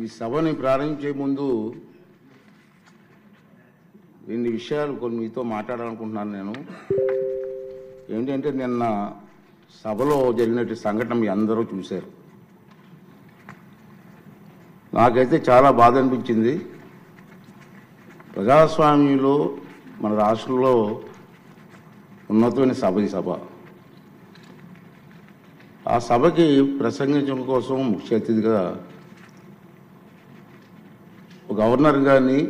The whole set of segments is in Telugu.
ఈ సభని ప్రారంభించే ముందు రెండు విషయాలు కొన్ని మీతో మాట్లాడాలనుకుంటున్నాను. నేను ఏంటంటే నిన్న సభలో జరిగినట్టు సంఘటన మీ అందరూ చూశారు. నాకైతే చాలా బాధ అనిపించింది. ప్రజాస్వామ్యంలో మన రాష్ట్రంలో ఉన్నతమైన సభ ఈ సభ. ఆ సభకి ప్రసంగించడం కోసం ముఖ్య అతిథిగా గవర్నర్ గారిని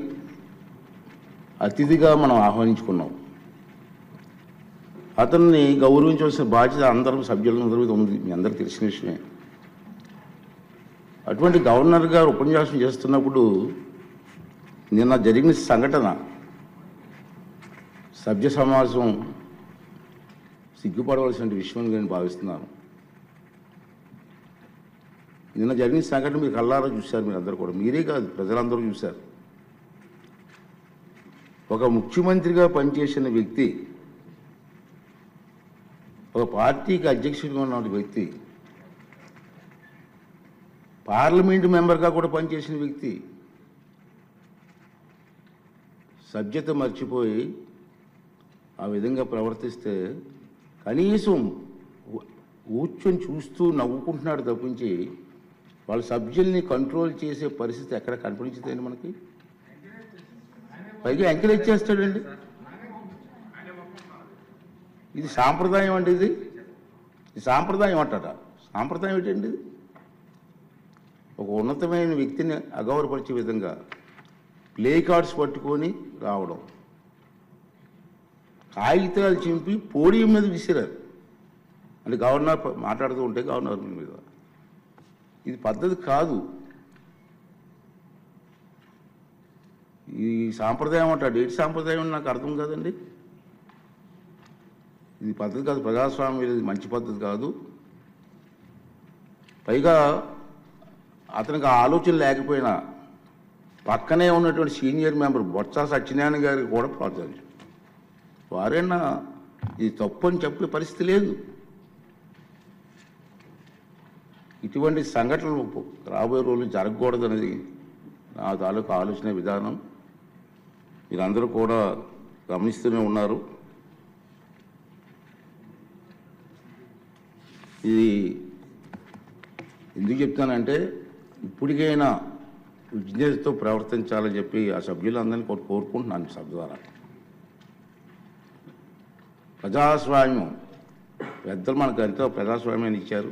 అతిథిగా మనం ఆహ్వానించుకున్నాం. అతన్ని గౌరవించవలసిన బాధ్యత అందరూ సభ్యులందరూ ఉంది, మీ అందరికీ తెలిసిన విషయమే. అటువంటి గవర్నర్ గారు ఉపన్యాసం చేస్తున్నప్పుడు నిన్న జరిగిన సంఘటన సభ్య సమాజం సిగ్గుపడవలసిన విషయం నేను భావిస్తున్నాను. నిన్న జరిగిన సంఘటన మీరు కళ్ళారా చూశారు, మీరు అందరూ కూడా, మీరే కాదు ప్రజలందరూ చూశారు. ఒక ముఖ్యమంత్రిగా పనిచేసిన వ్యక్తి, ఒక పార్టీకి అధ్యక్షుడిగా ఉన్న వ్యక్తి, పార్లమెంటు మెంబర్గా కూడా పనిచేసిన వ్యక్తి సభ్యత మర్చిపోయి ఆ విధంగా ప్రవర్తిస్తే కనీసం కూర్చొని చూస్తూ నవ్వుకుంటున్నాడు తప్పించి వాళ్ళ సభ్యుల్ని కంట్రోల్ చేసే పరిస్థితి ఎక్కడ కనిపించదండి మనకి. పైగా ఎంకరేజ్ చేస్తాడండి. ఇది సాంప్రదాయం అండి. ఇది సాంప్రదాయం అంటారా? సాంప్రదాయం ఏంటండి? ఇది ఒక ఉన్నతమైన వ్యక్తిని అగౌరవపరిచే విధంగా ప్లే కార్డ్స్ పట్టుకొని రావడం, కాగితాలు చింపి పోడియం మీద విసిరారు. అంటే గవర్నర్ మాట్లాడుతూ ఉంటే గవర్నర్ మీద, ఇది పద్ధతి కాదు. ఈ సాంప్రదాయం అంటాడు. ఏంటి సాంప్రదాయం నాకు అర్థం కాదండి. ఇది పద్ధతి కాదు, ప్రజాస్వామ్యం ఇది మంచి పద్ధతి కాదు. పైగా అతనికి ఆలోచన లేకపోయినా పక్కనే ఉన్నటువంటి సీనియర్ మెంబర్ బొత్స సత్యనారాయణ గారికి కూడా ప్రోత్సహించారు. వారైనా ఇది తప్పు అని చెప్పే పరిస్థితి లేదు. ఇటువంటి సంఘటనలు రాబోయే రోజులు జరగకూడదు అనేది నా తాలూకు ఆలోచన విధానం. మీరందరూ కూడా గమనిస్తూనే ఉన్నారు. ఇది ఎందుకు చెప్తానంటే ఇప్పటికైనా విజ్ఞతతో ప్రవర్తించాలని చెప్పి ఆ సభ్యులందరినీ కోరుకుంటున్నాను. సభ ద్వారా ప్రజాస్వామ్యం పెద్దలు మనకు ఎంతో ప్రజాస్వామ్యాన్ని ఇచ్చారు,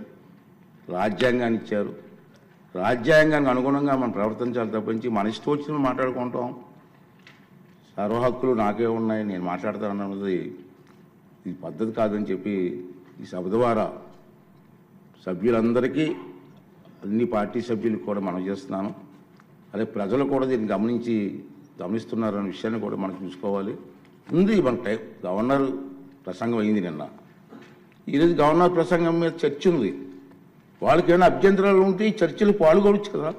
రాజ్యాంగాన్ని ఇచ్చారు. రాజ్యాంగానికి అనుగుణంగా మనం ప్రవర్తించాలి తప్పించి మన ఇష్టం వచ్చిన మాట్లాడుకుంటాం. సర్వ హక్కులు నాకే ఉన్నాయి, నేను మాట్లాడతానన్నది ఇది పద్ధతి కాదని చెప్పి ఈ సభ ద్వారా సభ్యులందరికీ, అన్ని పార్టీ సభ్యులకు కూడా మనం చేస్తున్నాను. అదే ప్రజలు కూడా దీన్ని గమనిస్తున్నారనే విషయాన్ని కూడా మనం చూసుకోవాలి. ఉంది మన గవర్నర్ ప్రసంగం అయింది నిన్న. ఈరోజు గవర్నర్ ప్రసంగం మీద చర్చ ఉంది. వాళ్ళకి ఏమైనా అభ్యంతరాలు ఉంటే ఈ చర్చలు పాల్గొనవచ్చు కదా,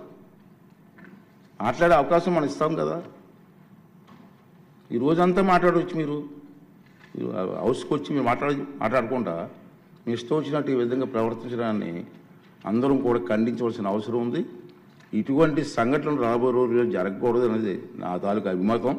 మాట్లాడే అవకాశం మనం ఇస్తాం కదా. ఈ రోజంతా మాట్లాడవచ్చు. మీరు హౌస్కి వచ్చి మీరు మాట్లాడుకుంటా మీ ఇష్టం వచ్చినట్టు ఈ విధంగా ప్రవర్తించడాన్ని అందరం కూడా ఖండించవలసిన అవసరం ఉంది. ఇటువంటి సంఘటనలు రాబోయే రోజుల్లో జరగకూడదు అనేది నా తాలూకు అభిమతం.